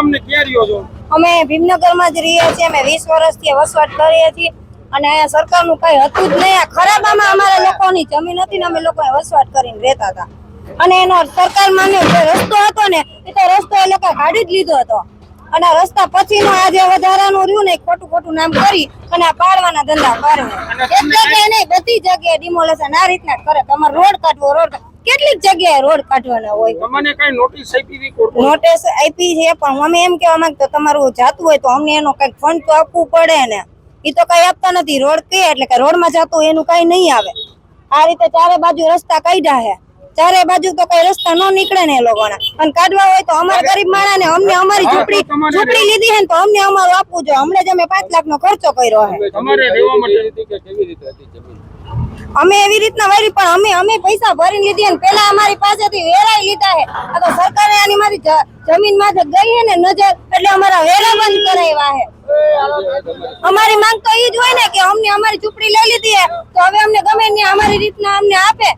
તમને ક્યાં રહ્યો છો? અમે ભીમનગરમાં જ રહીએ છીએ. અમે 20 વર્ષથી વસવાટ કરીએ છીએ અને અહીંયા સરકારનું કઈ હતું જ નહીં. આ ખરાબામાં અમારા લોકોની જમીન હતી ને અમે લોકો વસવાટ કરીને રહેતા હતા અને એનો સરકાર માન્યો જે રસ્તો હતો ને એ તો રસ્તો એ લોકો કાઢી જ લીધો હતો અને રસ્તા પછીનો આ જે વધારાનું રહ્યું ને ખોટું નામ કરી અને આ પાડવાના ધંધા કરે. એક જગ્યાએ નહીં, બધી જગ્યાએ ડિમોલેશન આ રીતના જ કરે. તમારે રોડ કાઢવો, રોડ કેટલીક જગ્યાએ રોડ કાઢવાના હોય. તમને કઈ નોટિસ આપી? નોટિસ આપી છે પણ અમે એમ કહેવા માંગતો તમારું જાતું હોય તો અમને એનો કઈક ફંડ તો આપવું પડે ને. એ તો કઈ આપતા નથી. રોડ કે એટલે કે રોડમાં જતું એનું કઈ નહીં આવે. આ રીતે ચારે બાજુ રસ્તા કાઢ્યા છે. ચારે બાજુ તો કઈ રસ્તા ન નીકળે ને એ લોકોના. અને કાઢવા હોય તો અમારા ગરીબ માણસ ને અમને અમારી ઝૂંપડી લીધી છે ને તો અમને અમારું આપવું જોઈએ. હમણાં જ અમે 5 લાખનો ખર્ચો કર્યો છે. અમે એવી રીતના વારી પણ અમે પૈસા ભરીને લીધી ને પેલા અમારી પાસેથી વેરાઈ લીધા છે. આ તો સરકારે આની મારી જમીન માં ગઈ છે ને નજર એટલે અમારા વેરા બંધ કરાવ્યા છે. અમારી માંગ તો ઈ જ હોય ને કે અમને અમારી ઝૂંપડી લઈ લીધી છે તો હવે અમને ગમે ને અમારી રીતના અમને આપે.